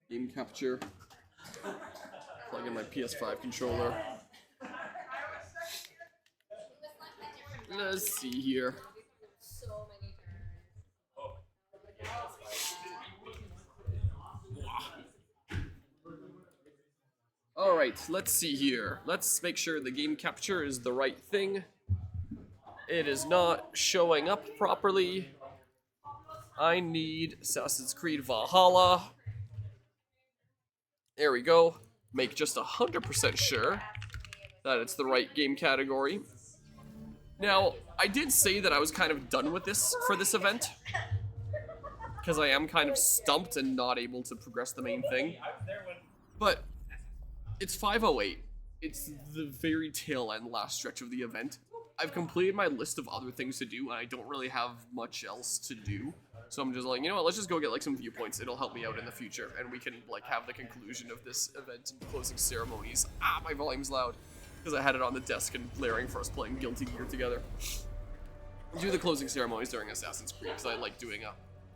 Game capture. Plug in my PS5 controller. Let's see here. Alright, let's see here. Let's make sure the game capture is the right thing. It is not showing up properly. I need Assassin's Creed Valhalla. There we go. Make just 100% sure that it's the right game category. Now, I did say that I was kind of done with this for this event, because I am kind of stumped and not able to progress the main thing. But it's 5:08. It's the very tail end last stretch of the event. I've completed my list of other things to do, and I don't really have much else to do. So I'm just like, you know what, let's just go get like some viewpoints. It'll help me out in the future, and we can like have the conclusion of this event and closing ceremonies. Ah, my volume's loud, because I had it on the desk and blaring for us playing Guilty Gear together. Do the closing ceremonies during Assassin's Creed, because I like doing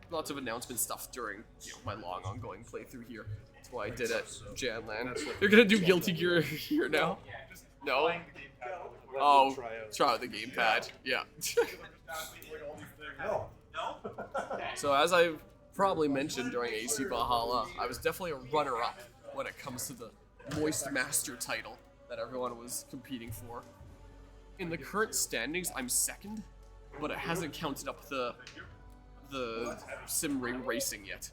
lots of announcement stuff during my long ongoing playthrough here. That's why I did it, Janland. You're gonna do Guilty Gear here now? No? Oh, try out the gamepad. Yeah. So as I've probably mentioned during Aesir Valhalla, I was definitely a runner-up when it comes to the Moist Master title that everyone was competing for. In the current standings, I'm second, but it hasn't counted up the sim ring racing yet.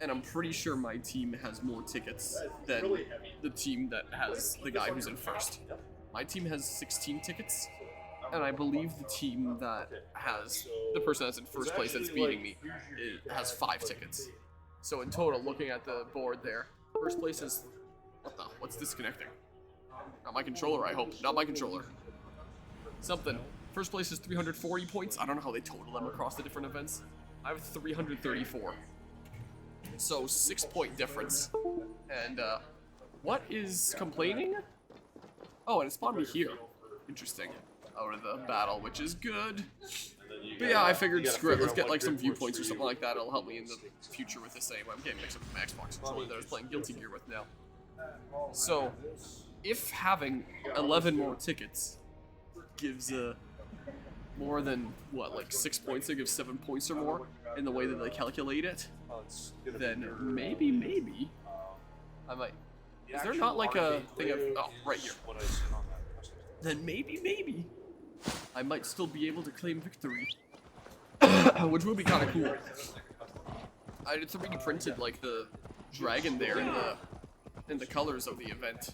And I'm pretty sure my team has more tickets than the team that has the guy who's in first. My team has 16 tickets, and I believe the team that has the person that's in first place that's beating me has 5 tickets. So in total, looking at the board there, first place is what's disconnecting? Not my controller, I hope. Not my controller. Something. First place is 340 points. I don't know how they total them across the different events. I have 334. So 6-point difference. And what is complaining? Oh, and it spawned me here. Interesting. Out of the battle, which is good. But yeah, I figured, screw it, let's get like some viewpoints or something like that. It'll help me in the future with the same. I'm getting mixed up with my Xbox controller that I was playing Guilty Gear with now. So, if having 11 more tickets gives more than, what, like 6 points, it gives 7 points or more in the way that they calculate it, then maybe, I might. Is there not like a thing of, oh, right here. Then maybe, I might still be able to claim victory, which would be kind of cool. I 3D printed like the dragon there in the colors of the event,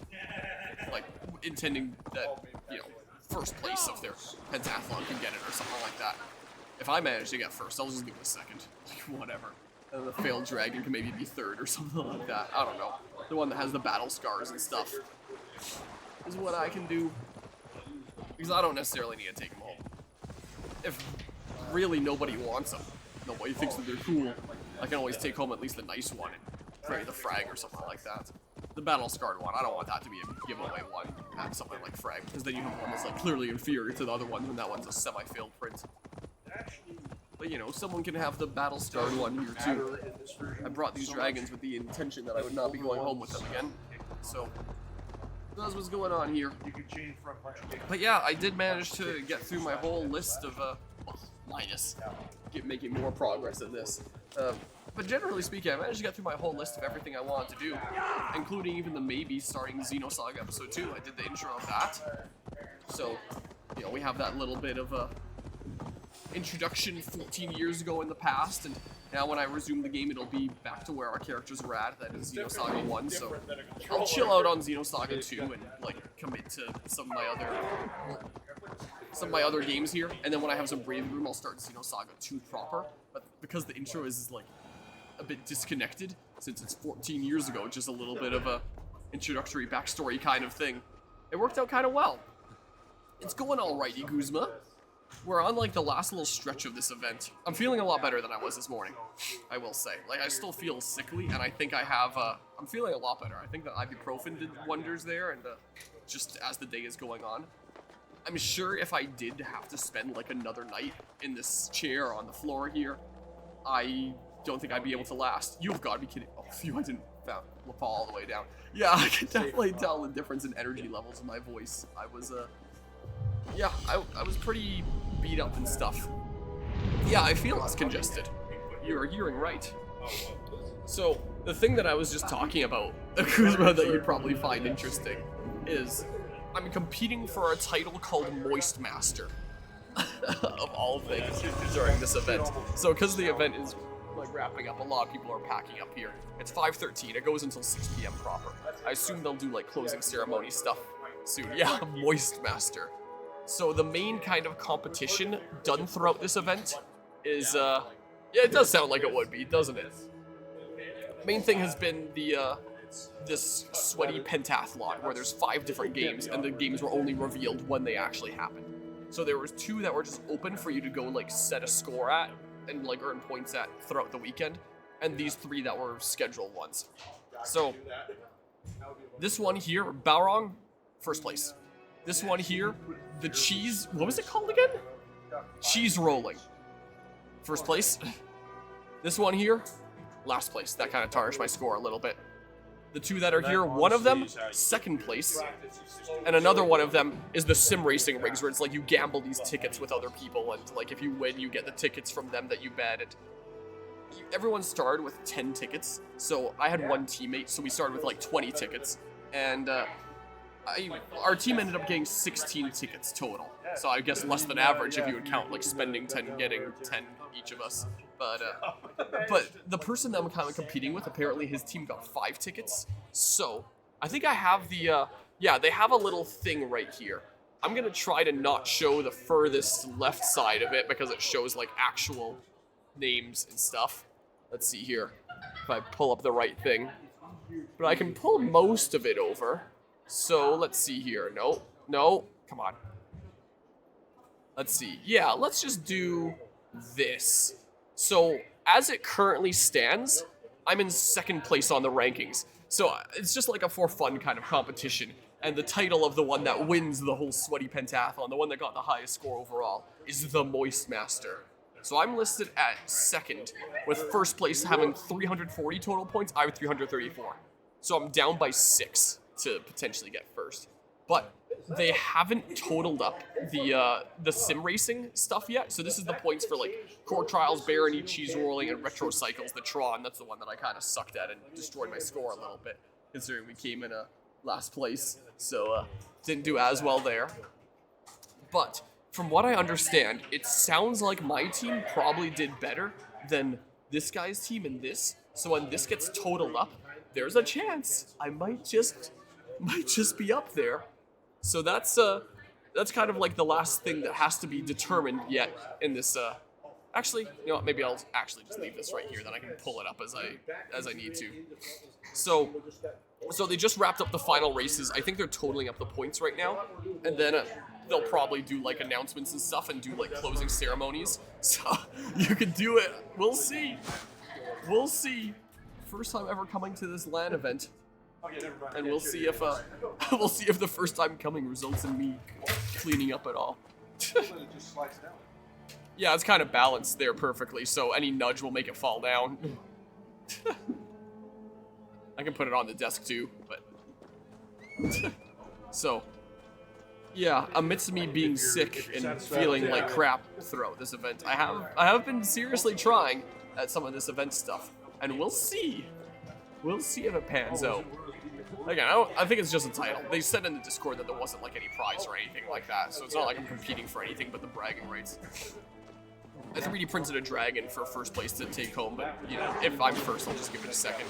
like intending that first place of their pentathlon can get it or something like that. If I manage to get first, I'll just do a second, like whatever. And the failed dragon can maybe be third or something like that. I don't know. The one that has the battle scars and stuff is what I can do. Because I don't necessarily need to take them home. If really nobody wants them, nobody thinks that they're cool, I can always take home at least the nice one and carry the frag or something like that. The battle scarred one, I don't want that to be a giveaway one at something like frag, because then you have one that's like clearly inferior to the other one, and that one's a semi-failed print. But someone can have the battle scarred one here too. I brought these dragons with the intention that I would not be going home with them again. So that's what's going on here. But yeah, I did manage to get through my whole list of, making more progress in this. But generally speaking, I managed to get through my whole list of everything I wanted to do, including even the maybe starting Xenosaga Episode 2. I did the intro of that. So, we have that little bit of a introduction 14 years ago in the past, and now when I resume the game, it'll be back to where our characters were at. That is Xenosaga 1, so I'll chill out on Xenosaga 2 and like commit to some of my other games here, and then when I have some breathing room, I'll start Xenosaga 2 proper. But because the intro is like a bit disconnected, since it's 14 years ago, just a little bit of a introductory backstory kind of thing, it worked out kind of well. It's going alrighty, Guzma. We're on like the last little stretch of this event. I'm feeling a lot better than I was this morning, I will say. Like, I still feel sickly, and I think I have, I'm feeling a lot better. I think that ibuprofen did wonders there, and just as the day is going on. I'm sure if I did have to spend like another night in this chair on the floor here, I don't think I'd be able to last. You've got to be kidding. Oh, phew, I didn't fall all the way down. Yeah, I can definitely tell the difference in energy levels in my voice. I was, yeah, I was pretty beat up and stuff. Yeah, I feel less congested. You're hearing right. So, the thing that I was just talking about, Kuzma, that you'd probably find interesting, is I'm competing for a title called Moist Master, of all things, during this event. So, because the event is like wrapping up, a lot of people are packing up here. It's 5:13. It goes until 6 p.m. proper. I assume they'll do like closing ceremony stuff soon. Yeah, Moist Master. So the main kind of competition done throughout this event is, yeah, it does sound like it would be, doesn't it? Main thing has been the this sweaty pentathlon where there's 5 different games and the games were only revealed when they actually happened. So there was 2 that were just open for you to go like set a score at and like earn points at throughout the weekend, and these 3 that were scheduled ones. So this one here, Balrog, first place. This one here, the cheese, what was it called again? Cheese rolling, first place. This one here, last place. That kind of tarnished my score a little bit. The 2 that are here, one of them, second place, and another one of them is the sim racing rigs, where it's like you gamble these tickets with other people, and like if you win, you get the tickets from them that you bet. And everyone started with 10 tickets, so I had one teammate, so we started with like 20 tickets, and our team ended up getting 16 tickets total. So I guess less than average if you would count like spending 10, getting 10 each of us. But the person that I'm kind of competing with, apparently his team got 5 tickets. So I think I have the, yeah, they have a little thing right here. I'm going to try to not show the furthest left side of it because it shows like actual names and stuff. Let's see here if I pull up the right thing. But I can pull most of it over. So let's see here. No, come on. Let's see. Yeah, let's just do this. So as it currently stands, I'm in second place on the rankings. So it's just like a for fun kind of competition. And the title of the one that wins the whole sweaty pentathlon, the one that got the highest score overall, is the Moist Master. So I'm listed at second, with first place having 340 total points. I have 334. So I'm down by 6 to potentially get first. But they haven't totaled up the sim racing stuff yet. So this is the points for like Core Trials, Barony, Cheese Rolling, and Retro Cycles, the Tron. That's the one that I kind of sucked at and destroyed my score a little bit, considering we came in last place. So didn't do as well there. But from what I understand, it sounds like my team probably did better than this guy's team in this. So when this gets totaled up, there's a chance I might just be up there. So that's kind of like the last thing that has to be determined yet in this. Actually, you know what? Maybe I'll actually just leave this right here. Then I can pull it up as I need to. So they just wrapped up the final races. I think they're totaling up the points right now, and then they'll probably do like announcements and stuff and do like closing ceremonies. So you can do it. We'll see. We'll see. First time ever coming to this LAN event. And we'll see if the first time coming results in me cleaning up at all. Yeah, it's kind of balanced there perfectly, so any nudge will make it fall down. I can put it on the desk too, but so yeah, amidst me being sick and feeling like crap throughout this event, I have been seriously trying at some of this event stuff, and we'll see. We'll see if it pans out. Again, I think it's just a title. They said in the Discord that there wasn't like any prize or anything like that, so it's not like I'm competing for anything but the bragging rights. I 3D printed a dragon for first place to take home, but you know, if I'm first, I'll just give it a second.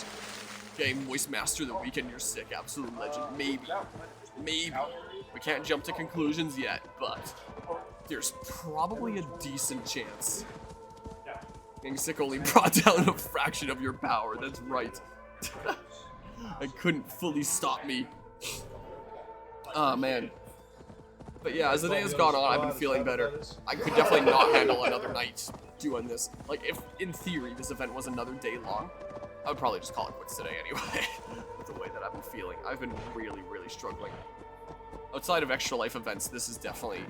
Okay, Moist Master of the weekend, you're sick, absolute legend. Maybe. We can't jump to conclusions yet, but there's probably a decent chance. Getting sick only brought down a fraction of your power, that's right. I couldn't fully stop me. Oh man. But yeah, as the day has gone on, I've been feeling better. I could definitely not handle another night doing this. Like, if in theory this event was another day long, I would probably just call it quits today anyway. With the way that I've been feeling. I've been really, really struggling. Outside of Extra Life events, this is definitely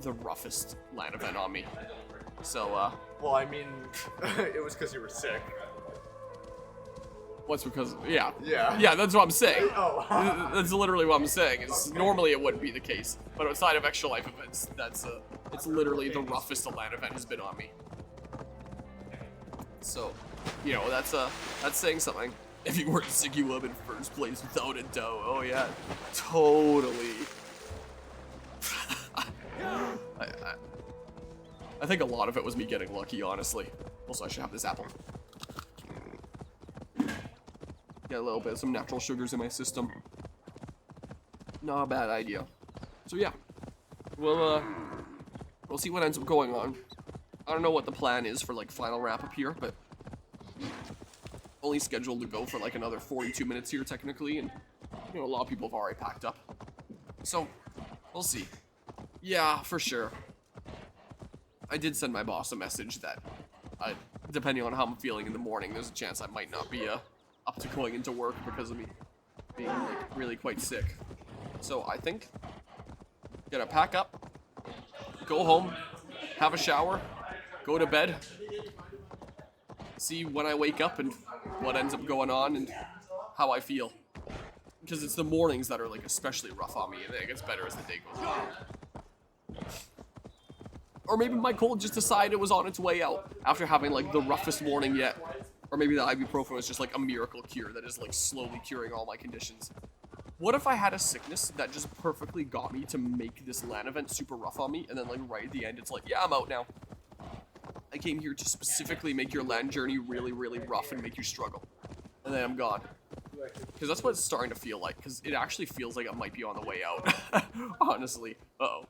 the roughest LAN event on me. So, Well, I mean, it was because you were sick. What's because? Yeah. Yeah. Yeah, that's what I'm saying. Oh. That's literally what I'm saying. Is normally it wouldn't be the case, but outside of extra life events, it's literally the roughest a LAN event has been on me. So, you know, that's saying something. If you weren't sick, you would have been first place without a doubt. Oh yeah, totally. I think a lot of it was me getting lucky, honestly. Also, I should have this apple. Get a little bit of some natural sugars in my system. Not a bad idea. So yeah, we'll see what ends up going on. I don't know what the plan is for like final wrap up here, but only scheduled to go for like another 42 minutes here technically, and you know a lot of people have already packed up. So we'll see. Yeah, for sure. I did send my boss a message that, depending on how I'm feeling in the morning, there's a chance I might not be up to going into work because of me being like really quite sick. So I think gonna pack up, go home, have a shower, go to bed, see when I wake up and what ends up going on and how I feel. Because it's the mornings that are like especially rough on me, and then it gets better as the day goes on. Or maybe my cold just decided it was on its way out after having like the roughest morning yet. Or maybe the ibuprofen was just like a miracle cure that is like slowly curing all my conditions. What if I had a sickness that just perfectly got me to make this LAN event super rough on me, and then like right at the end it's like, yeah, I'm out now. I came here to specifically make your LAN journey really, really rough and make you struggle. And then I'm gone. Because that's what it's starting to feel like, because it actually feels like it might be on the way out. Honestly. Uh-oh.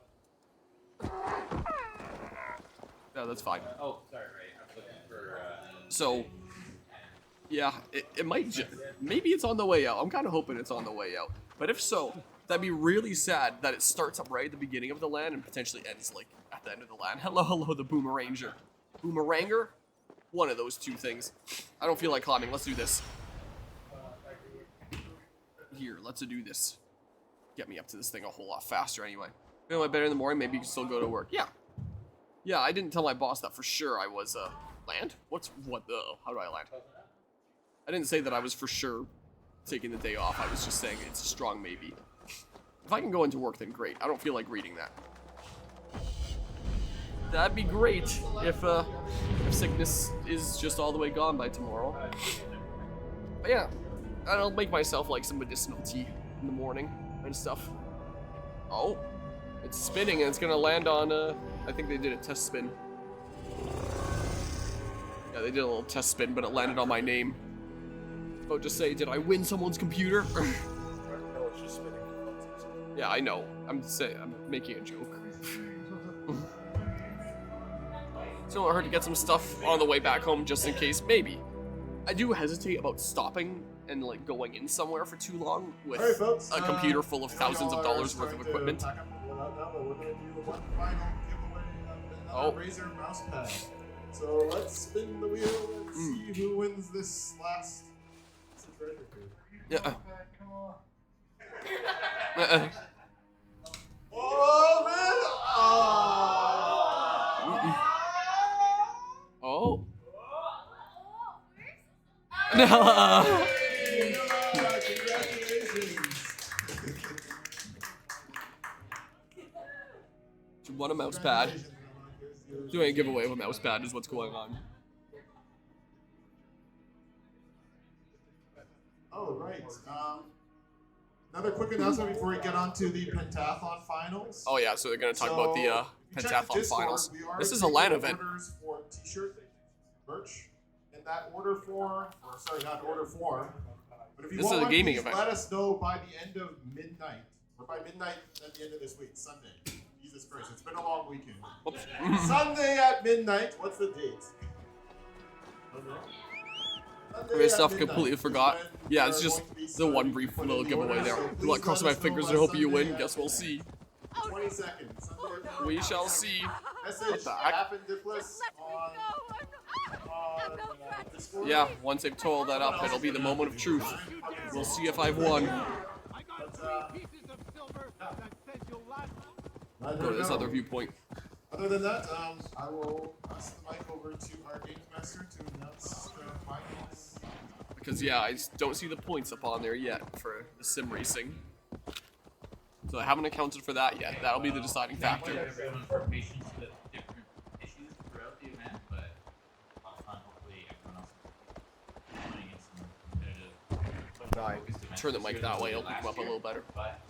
No, that's fine. Oh, sorry, right. I'm looking for, So, yeah, it might maybe it's on the way out. I'm kind of hoping it's on the way out. But if so, that'd be really sad that it starts up right at the beginning of the LAN and potentially ends, like, at the end of the LAN. Hello, hello, the Boomeranger. Boomeranger? One of those two things. I don't feel like climbing. Let's do this. Here, let's do this. Get me up to this thing a whole lot faster anyway. Feeling better in the morning, maybe you can still go to work. Yeah. Yeah, I didn't tell my boss that for sure I was, land? How do I land? I didn't say that I was for sure taking the day off. I was just saying it's a strong maybe. If I can go into work, then great. I don't feel like reading that. That'd be great if sickness is just all the way gone by tomorrow. But yeah, I'll make myself like some medicinal tea in the morning and stuff. Oh, it's spinning and it's gonna land on, I think they did a test spin. Yeah, they did a little test spin, but it landed on my name. About to say, did I win someone's computer? No, it's just spinning. Yeah, I know. I'm making a joke. So I heard to get some stuff on the way back home just in case, maybe. I do hesitate about stopping and like going in somewhere for too long with Alright, folks, a computer full of thousands of dollars worth of equipment. Oh. Razer mouse pad. So let's spin the wheel and see who wins this last treasure cruise. Yeah. Oh man! Oh. No. Congratulations! You won a mouse pad. Doing a giveaway of a mouse pad is what's going on. Oh, right. Another quick announcement before we get on to the pentathlon finals. Oh yeah, so they're gonna talk about the You check pentathlon Discord, finals. we are This is a taking LAN event. Orders for t-shirt merch in that order form, or sorry, not order form. But if you This want is a one, gaming please event. let us know by the end of midnight, or by midnight at the end of this week, Sunday. Jesus Christ, it's been a long weekend. Oops. Sunday at midnight. What's the date? I stuff completely forgot. Yeah, it's just the one brief little giveaway there. I'm like crossing my fingers and hoping you win. Guess we'll see. 20 seconds. We shall see. Message the heck? Appendicless on Discord. Yeah, once they've told that up, it'll be the moment of truth. We'll see if I've won. But, Go to this other viewpoint. Other than that, I will pass the mic over to our games master to announce the finals. Because yeah, I just don't see the points up on there yet for the sim racing. So I haven't accounted for that yet. That'll be the deciding factor. Thank you everyone for patience with different issues throughout the event, but hopefully everyone else is playing in some competitive. Turn the mic that way, it'll pick them up a little better. But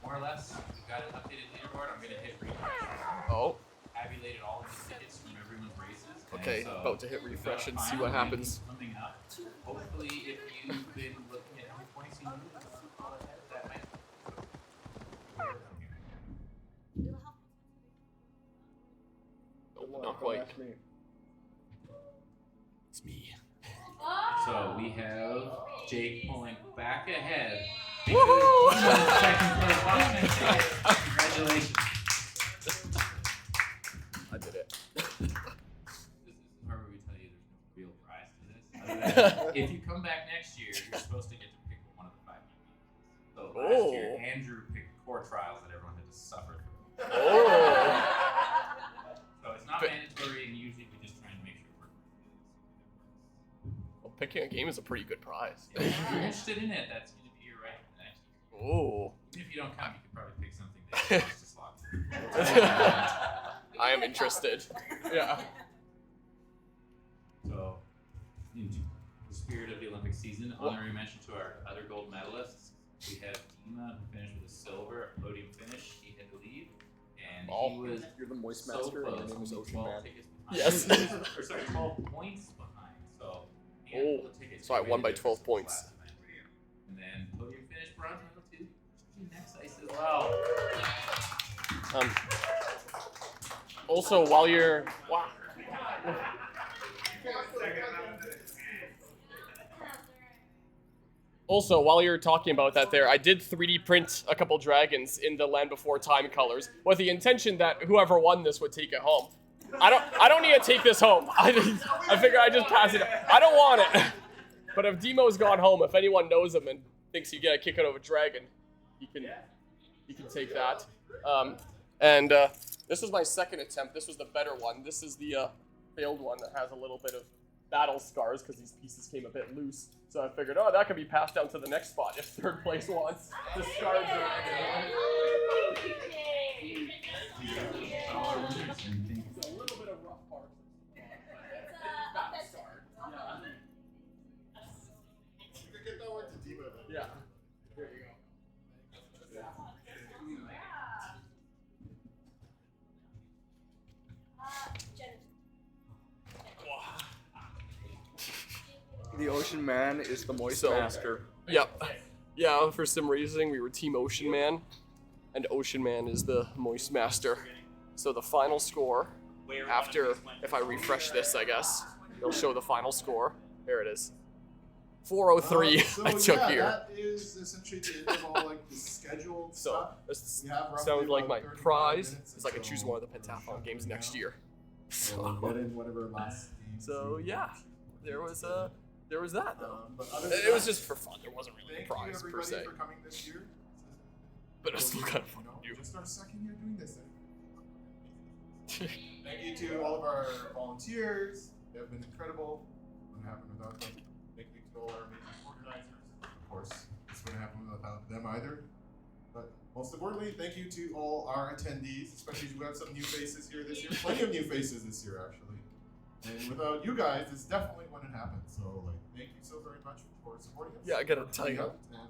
more or less, we've got an updated leaderboard. I'm gonna hit refresh. Oh, Tabulated all of the tickets from everyone's races. okay, So about to hit refresh and see what happens. Coming up. Hopefully, if you've been looking at how many points you need, that might. Nope, not quite. It's me. So we have Jake pulling back ahead. Woohoo! Second place. Congratulations. I did it. This is where we tell you there's no real prize to this. Other than if you come back next year, you're supposed to get to pick one of the 5 games. So last year, Andrew picked core trials that everyone had to suffer through. Oh. So it's not mandatory, and usually we just try and make sure we're. Well, picking a game is a pretty good prize. If you're interested in it, that's going to be your right for the next year. Oh. Even if you don't come, you can probably pick something that is just slot. I am interested. Yeah. So, in the spirit of the Olympic season, honorary mention to our other gold medalists. We have Dima, who finished with a silver podium finish. He had to leave, and he was You're the moist so master, and close, your name is only Ocean 12 Man. tickets behind. Yes. Or sorry, 12 points behind. So, Oh, so I won by 12 points. And then podium finish, bronze medal too. Next ice as well. Also, while you're talking about that there, I did 3D print a couple dragons in the Land Before Time colors with the intention that whoever won this would take it home. I don't need to take this home. I figure I just pass it. I don't want it. But if Demo's gone home, if anyone knows him and thinks you get a kick out of a dragon, he can take that. This was my second attempt. This was the better one. This is the failed one that has a little bit of battle scars because these pieces came a bit loose. So I figured, oh, that could be passed down to the next spot if third place wants the scars. It's a little bit of rough parts. You could get that one to Dima then. Yeah. There you go. The Ocean Man is the moist master. Yep. Yeah, for sim racing, we were Team Ocean Man, and Ocean Man is the moist master. So the final score, after, if I refresh this, I guess, it'll show the final score. There it is. 403 I took here. That is essentially the end of all like the scheduled So stuff. this We have roughly sounds like about my 35 prize minutes is I can choose until one of the Pentathlon games next year. So we'll get in whatever last games. So yeah, there was that though. But other than It was that, just for fun. There wasn't really a thank you prize per everybody se, for coming this year. but it was still kind of fun You know, to do. just our second year doing this. Thank you to all of our volunteers. They have been incredible. Wouldn't happen without them. Thank you to all our amazing organizers. Of course, this wouldn't happen without them either. But most importantly, thank you to all our attendees, especially we have some new faces here this year. Plenty of new faces this year, actually. And without you guys, this definitely wouldn't happen. So, like, thank you so very much for supporting us. Yeah, I got a for coming title. out, and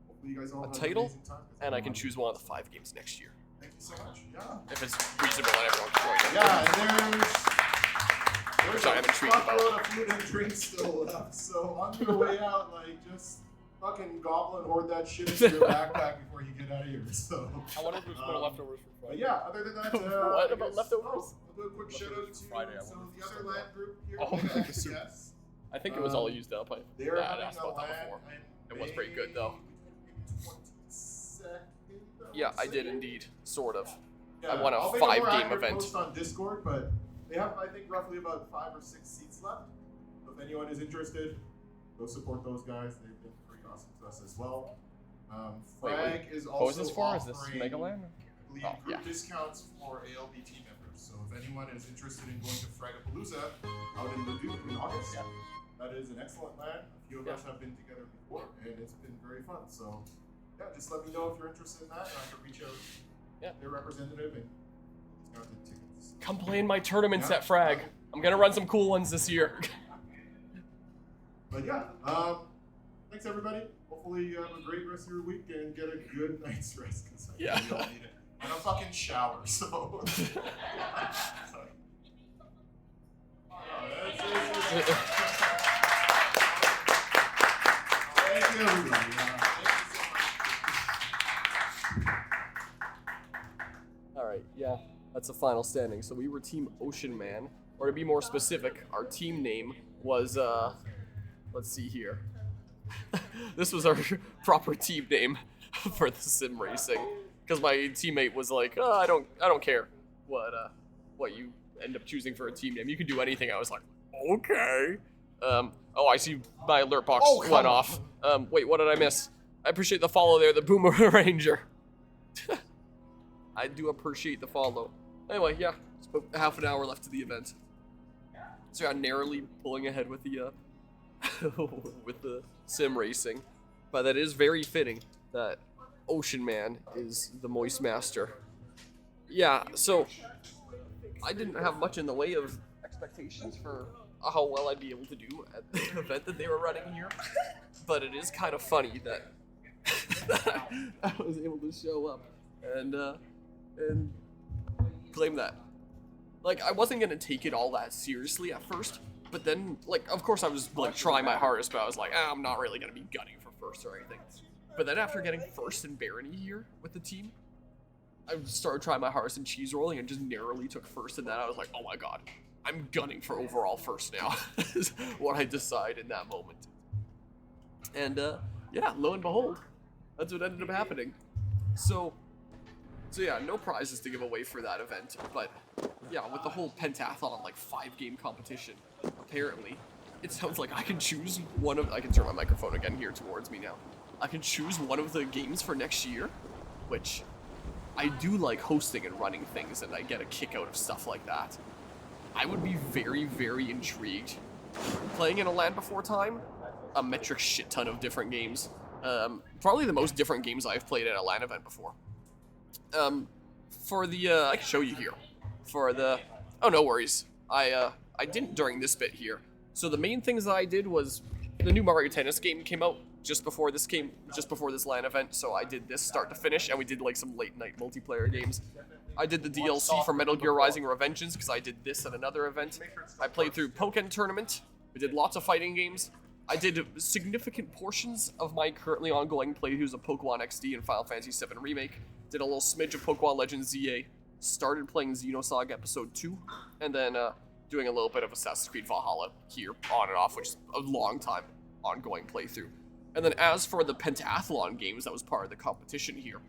hopefully you guys all A have an title, amazing time, 'cause and I can everyone- choose one of the 5 games next year Thank you so much. Yeah. if it's reasonable and everyone can join. Yeah, and there's Which I am intrigued about. fuckload of food and drinks still left. So on your way out, like just fucking gobble and hoard that shit into your backpack before you get out of here. So. I wonder if there's more leftovers from But Friday. yeah, other than that, What I about guess- leftovers? I'll do a quick shout out to Friday, I so wonder if the it's other still land group here. Oh, yes. yes. I think it was all used up. They're I having asked a about that land before. in It was pretty good, though. May 22nd, Yeah, I would did say. indeed, sort of. Yeah, I won a I'll make more 5-game accurate event. Post on Discord, but they have, I think, roughly about 5 or 6 seats left. So if anyone is interested, go support those guys. They've been pretty awesome to us as well. Wait, Frag is also What was this for? Is this offering, Megaland? I believe, Oh, group yeah. discounts for ALBT members. So if anyone is interested in going to Fragapalooza out in Leduc in August, that is an excellent land. A few of us have been together before, and it's been very fun. So yeah, just let me know if you're interested in that, and I can reach out to their representative and discount the tickets. Come play in my tournaments at Frag. I'm gonna run some cool ones this year. But yeah, thanks everybody. Hopefully you have a great rest of your week and get a good night's rest, because I know you all need it. And a fucking shower, so. Thank you, everybody. Alright, yeah, that's the final standing. So we were Team Ocean Man, or to be more specific, our team name was, let's see here. This was our proper team name for the sim racing, because my teammate was like, oh, I don't care what you end up choosing for a team name. You can do anything. I was like, okay. Oh, I see my alert box went off. Wait, what did I miss? I appreciate the follow there, the Boomer Ranger. I do appreciate the follow. Anyway, yeah, it's about half an hour left to the event. So yeah, narrowly pulling ahead with the with the sim racing, but that is very fitting that Ocean Man is the Moist Master. Yeah, so I didn't have much in the way of expectations for how well I'd be able to do at the event that they were running here, but it is kind of funny that, I was able to show up and claim that. Like, I wasn't gonna take it all that seriously at first, but then, like, of course I was, like, trying my hardest, but I was like, I'm not really gonna be gunning for first or anything. But then after getting first in Barony here with the team, I started trying my hardest in cheese rolling and just narrowly took first in that. I was like, oh my god, I'm gunning for overall first now, is what I decide in that moment. And, yeah, lo and behold, that's what ended up happening. So yeah, no prizes to give away for that event, but yeah, with the whole pentathlon, like 5-game competition, apparently, it sounds like I can choose one of, I can turn my microphone again here towards me now. I can choose one of the games for next year, which I do like hosting and running things, and I get a kick out of stuff like that. I would be very, very intrigued. Playing in a Land Before Time, a metric shit ton of different games. Probably the most different games I've played at a LAN event before. For the, I can show you here. For the, oh, no worries. I didn't during this bit here. So the main things that I did was, the new Mario Tennis game came out just before this LAN event, so I did this start to finish, and we did like some late night multiplayer games. I did the DLC for Metal Gear Rising Revengeance, because I did this at another event. I played through Pokken Tournament. We did lots of fighting games. I did significant portions of my currently ongoing playthroughs of Pokemon XD and Final Fantasy VII Remake. Did a little smidge of Pokemon Legends ZA. Started playing Xenosaga Episode 2. And then doing a little bit of Assassin's Creed Valhalla here, on and off, which is a long time ongoing playthrough. And then as for the pentathlon games that was part of the competition here,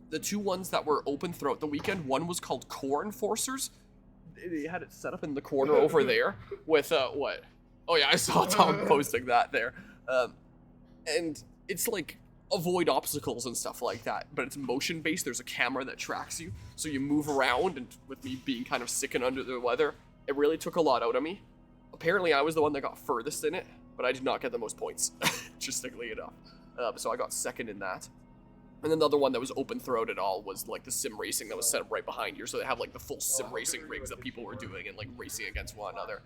the two ones that were open throughout the weekend, one was called Core Enforcers. They had it set up in the corner over there with, what? Oh yeah, I saw Tom posting that there. And it's like avoid obstacles and stuff like that, but it's motion based. There's a camera that tracks you, so you move around, and with me being kind of sick and under the weather, it really took a lot out of me. Apparently I was the one that got furthest in it, but I did not get the most points, interestingly enough. So I got second in that. And then the other one that was open throughout it all was like the sim racing that was set up right behind here, so they have like the full sim racing rigs that people were doing and like racing against one another.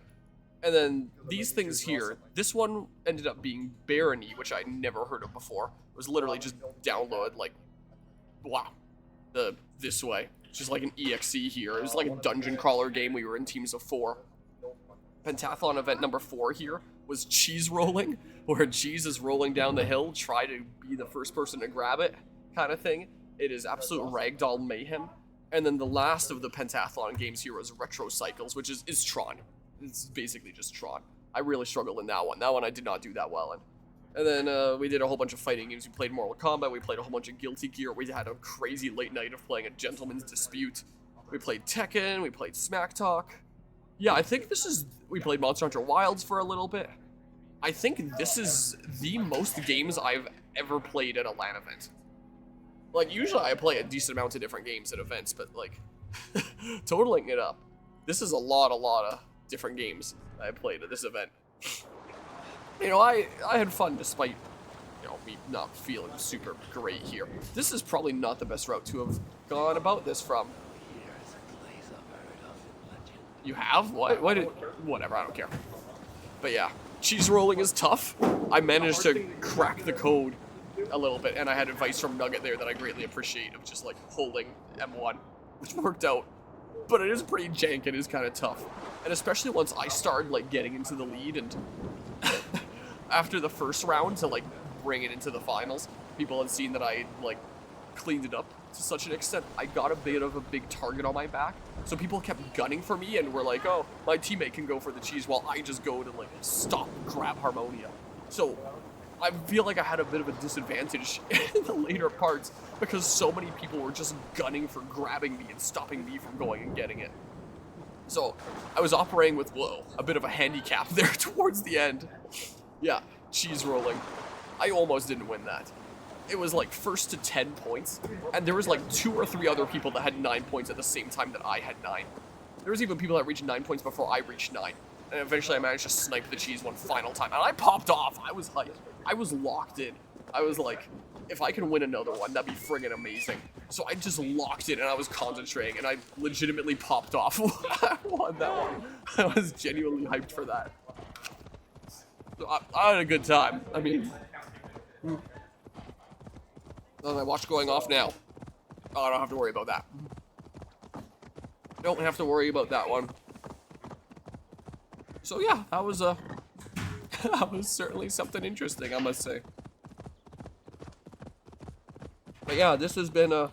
And then these things here, this one ended up being Barony, which I never heard of before. It was literally just download, like, wow, this way. It's just like an EXE here. It was like a dungeon crawler game. We were in teams of 4. Pentathlon event number 4 here was cheese rolling, where cheese is rolling down the hill, try to be the first person to grab it, kind of thing. It is absolute ragdoll mayhem. And then the last of the pentathlon games here was Retro Cycles, which is Tron. It's basically just Tron. I really struggled in that one. That one I did not do that well in. And then we did a whole bunch of fighting games. We played Mortal Kombat. We played a whole bunch of Guilty Gear. We had a crazy late night of playing a Gentleman's Dispute. We played Tekken. We played Smack Talk. Yeah, I think we played Monster Hunter Wilds for a little bit. I think this is the most games I've ever played at a LAN event. Like, usually I play a decent amount of different games at events, but like, totaling it up. This is a lot of different games I played at this event. You know, I had fun despite, you know, me not feeling super great here. This is probably not the best route to have gone about this from. You have? What? Whatever, I don't care. But yeah, cheese rolling is tough. I managed to crack the code a little bit, and I had advice from Nugget there that I greatly appreciate of just like holding M1, which worked out. But it is pretty jank, it is kind of tough. And especially once I started like getting into the lead and after the first round to like bring it into the finals, people had seen that I like cleaned it up to such an extent. I got a bit of a big target on my back. So people kept gunning for me and were like, oh, my teammate can go for the cheese while I just go to like stop and grab Harmonia. So I feel like I had a bit of a disadvantage in the later parts because so many people were just gunning for grabbing me and stopping me from going and getting it. So I was operating with, whoa, a bit of a handicap there towards the end. Yeah, cheese rolling. I almost didn't win that. It was like first to 10 points, and there was like 2 or 3 other people that had 9 points at the same time that I had 9. There was even people that reached 9 points before I reached 9. And eventually I managed to snipe the cheese one final time, and I popped off. I was hyped. I was locked in. I was like, if I can win another one, that'd be friggin' amazing. So I just locked in, and I was concentrating, and I legitimately popped off. I won that one. I was genuinely hyped for that. So I had a good time. I mean... Oh, my watch going off now. Oh, I don't have to worry about that. Don't have to worry about that one. So yeah, that was that was certainly something interesting, I must say. But yeah, this has been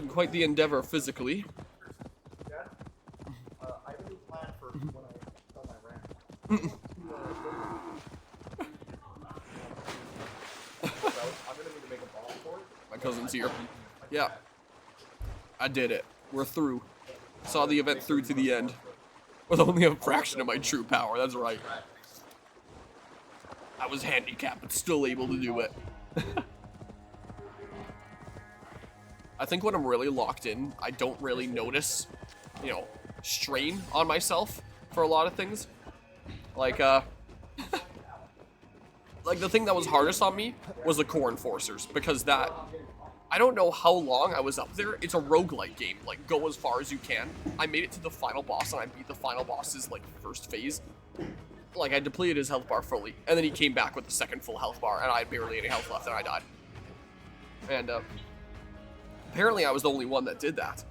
quite the endeavor physically. Yeah. I have a new plan for when I sell my ramp. I'm gonna need to make a bomb for it. My cousin's here. Yeah. I did it. We're through. Saw the event through to the end. With only a fraction of my true power, that's right. I was handicapped, but still able to do it. I think when I'm really locked in, I don't really notice, you know, strain on myself for a lot of things. Like, like the thing that was hardest on me was the core enforcers, because that, I don't know how long I was up there. It's a roguelike game, like go as far as you can. I made it to the final boss and I beat the final boss's like first phase. Like I depleted his health bar fully, and then he came back with the second full health bar and I had barely any health left and I died. And apparently I was the only one that did that.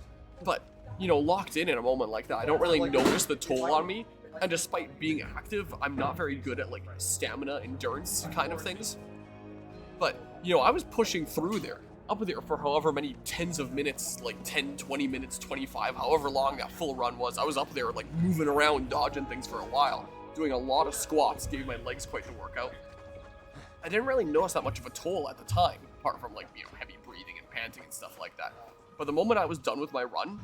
But, you know, locked in a moment like that, I don't really notice the toll on me. And despite being active, I'm not very good at like stamina, endurance kind of things. But, you know, I was pushing through there. Up there for however many tens of minutes, like 10, 20 minutes, 25, however long that full run was. I was up there like moving around, dodging things for a while, doing a lot of squats, gave my legs quite the workout. I didn't really notice that much of a toll at the time, apart from like, you know, heavy breathing and panting and stuff like that. But the moment I was done with my run,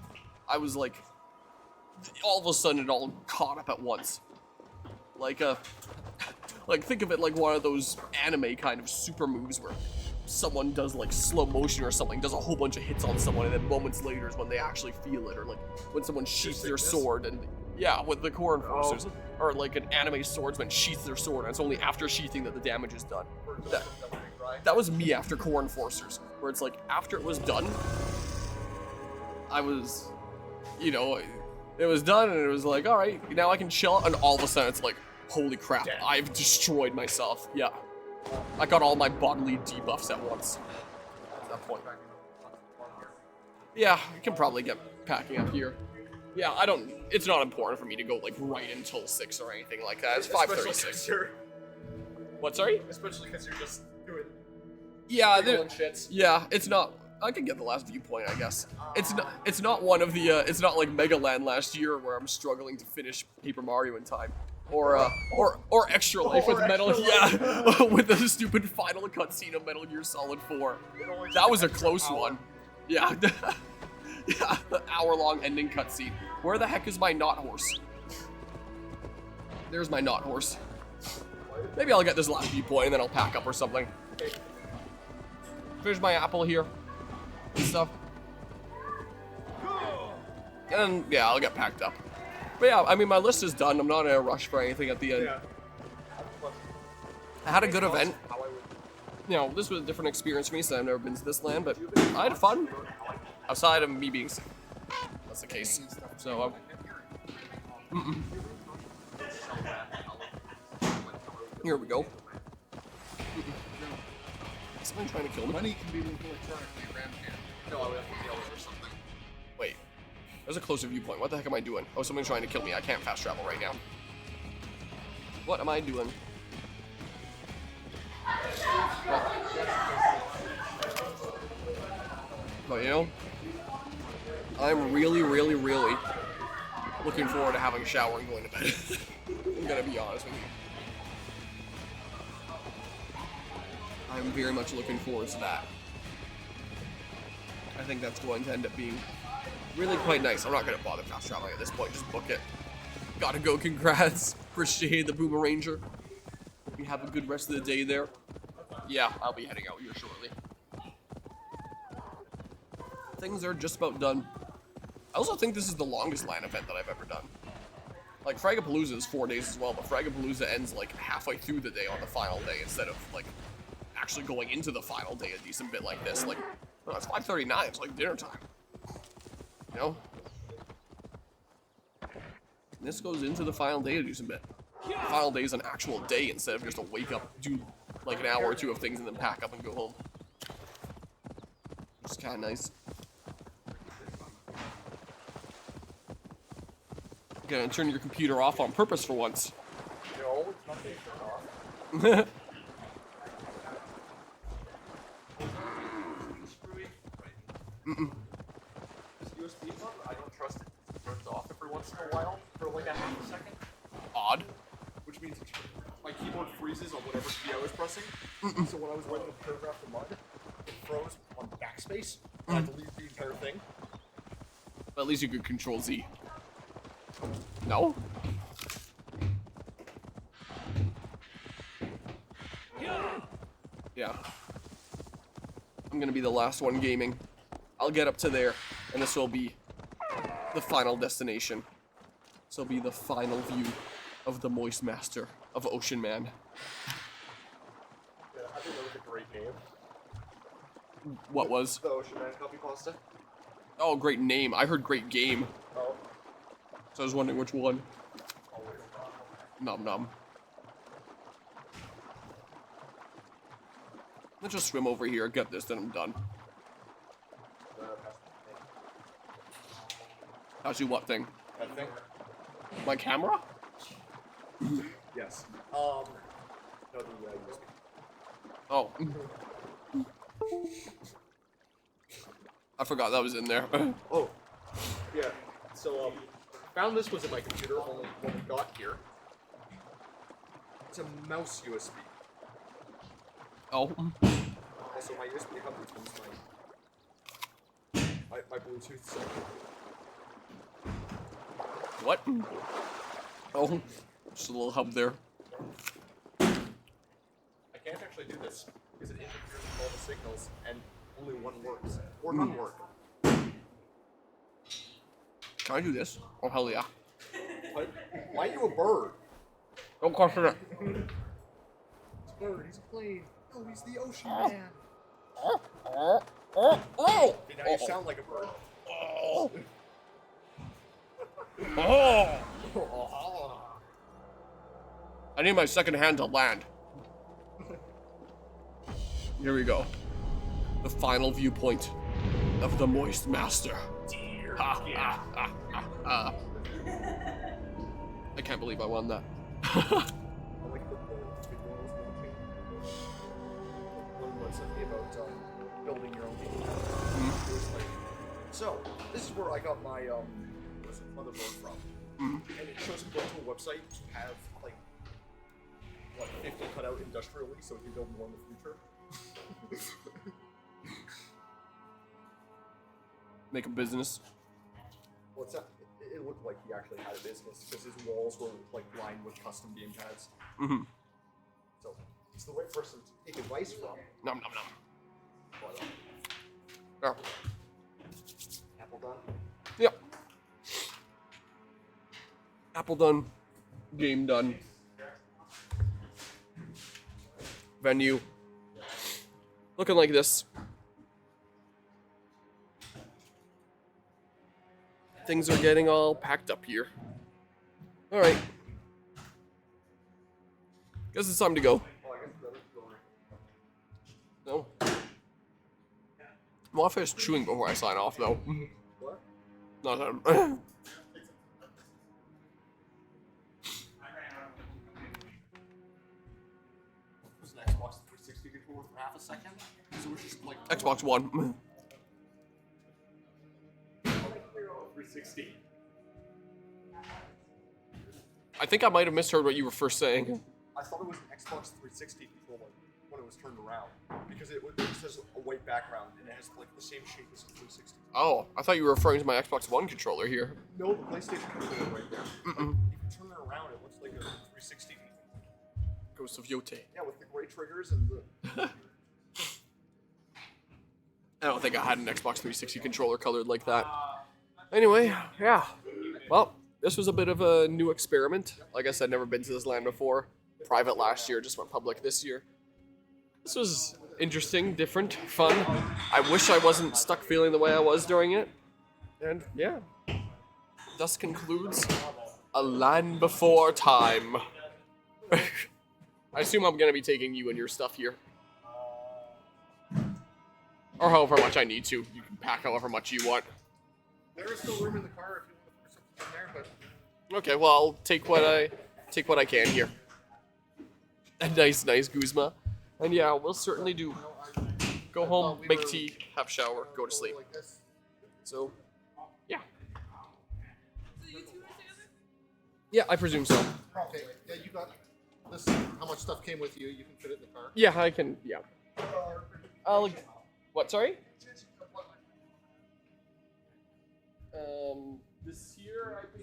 I was like, all of a sudden it all caught up at once. Like think of it like one of those anime kind of super moves where someone does like slow motion or something, does a whole bunch of hits on someone, and then moments later is when they actually feel it, or like when someone sheaths their sword, and yeah, with the core enforcers, or like an anime swordsman sheaths their sword, and it's only after sheathing that the damage is done. That was me after core enforcers, where it's like after it was done, I was, you know, it was done, and it was like, all right, now I can chill, and all of a sudden it's like, holy crap, I've destroyed myself. Yeah. I got all my bodily debuffs at once. At that point. Yeah, I can probably get packing up here. Yeah, it's not important for me to go like right until 6 or anything like that. It's 5:36. What, sorry? Especially because you're just doing... Yeah, yeah, it's not... I can get the last viewpoint, I guess. It's not one of the, it's not like Mega Land last year where I'm struggling to finish Paper Mario in time. Or Extra Life with Metal, yeah, with the stupid final cutscene of Metal Gear Solid 4. That was a close one. Yeah, yeah, the hour-long ending cutscene. Where the heck is my knot horse? There's my knot horse. Maybe I'll get this last viewpoint and then I'll pack up or something. There's my apple here. And stuff. And yeah, I'll get packed up. But yeah, I mean, my list is done. I'm not in a rush for anything at the end. Yeah. I had a good event. You know, this was a different experience for me, so I've never been to this land, but I had fun. Outside of me being sick. That's the case. So, here we go. Is someone trying to kill me? Money can be moved electronically around here. No, I would have to yell or something. Wait. There's a closer viewpoint. What the heck am I doing? Oh, someone's trying to kill me. I can't fast travel right now. What am I doing? But you know, I'm really looking forward to having a shower and going to bed. I'm gonna be honest with you. I'm very much looking forward to that. I think that's going to end up being really quite nice. I'm not gonna bother fast traveling at this point. Just book it. Gotta go. Congrats. Appreciate the Boomeranger. Hope you have a good rest of the day there. Yeah, I'll be heading out here shortly. Things are just about done. I also think this is the longest LAN event that I've ever done. Like, Fragapalooza is 4 days as well, but Fragapalooza ends, like, halfway through the day on the final day instead of, like, actually going into the final day a decent bit like this. Like, no, it's 5:39, it's like dinner time. You know? And this goes into the final day a decent bit. The final day is an actual day instead of just a wake up, do, like, an hour or two of things and then pack up and go home. Which is kind of nice. Gonna turn your computer off on purpose for once. No, it's not being turned off. This USB one, I don't trust it. It turns off every once in a while for like a half a second. Odd. Which means my keyboard freezes on whatever key I was pressing. So when I was writing a paragraph in mud, it froze on backspace. And I deleted the entire thing. But at least you could control Z. No? Yeah. I'm gonna be the last one gaming. I'll get up to there, and this will be the final destination. This will be the final view of the Moist Master of Ocean Man. Yeah, I think that was a great name. What was? The Ocean Man copy pasta. Oh, great name. I heard great game. Oh. So I was wondering which one. Nom nom. Let's just swim over here, get this, then I'm done. Pass you what thing? That thing? My camera? Yes. No, the USB. Oh. I forgot that was in there. Oh. Yeah. So, found this was in my computer only when we got here. It's a mouse USB. Oh. Also, my USB hub contains my Bluetooth set. What? Oh. Just a little hub there. I can't actually do this because it interferes with all the signals and only one works. Or none work. Can I do this? Oh, hell yeah. What? Why are you a bird? Don't question it. He's a bird, he's a plane. No, he's the ocean man. Oh! Okay, now you sound like a bird. Oh! Oh! I need my second hand to land. Here we go. The final viewpoint of the Moist Master. Dear I can't believe I won that. I like the video I was watching. One was something about building your own game. It was like, so, this is where I got my motherboard from. And it shows you go to a website to have, like, what, 50 cut out industrially so you can build more in the future. Make a business. What's that? It looked like he actually had a business because his walls were like lined with custom game pads. So he's the right person to take advice from. Nom nom nom. But, Oh. Apple done? Yep. Apple done. Game done. Venue. Looking like this. Things are getting all packed up here. Alright. Guess it's time to go. No. I'm off is chewing before I sign off, though. What? Not him. Was an Xbox 360 controller for half a second? So we're just like Xbox One. 360. I think I might have misheard what you were first saying. I thought it was an Xbox 360 controller when it was turned around because it has a white background and it has like the same shape as a 360. Oh, I thought you were referring to my Xbox One controller here. No, the PlayStation controller right there. Mm-mm. If you turn it around, it looks like a 360. Ghost of Yote. Yeah, with the gray triggers and the. I don't think I had an Xbox 360 controller colored like that. Anyway, yeah. Well, this was a bit of a new experiment. Like I said, never been to this land before. Private last year, just went public this year. This was interesting, different, fun. I wish I wasn't stuck feeling the way I was during it. And yeah, thus concludes A Land Before Time. I assume I'm going to be taking you and your stuff here. Or however much I need to. You can pack however much you want. There is still room in the car if you want to put something in there, but. Okay, well, I'll take what I can here. A nice Guzma. And yeah, we'll certainly do. Go home, make tea, have a shower, go to sleep. So, yeah. Yeah, I presume so. Okay, yeah, you got this. How much stuff came with you? You can fit it in the car. Yeah, I can, yeah. What, sorry? This here, I presume.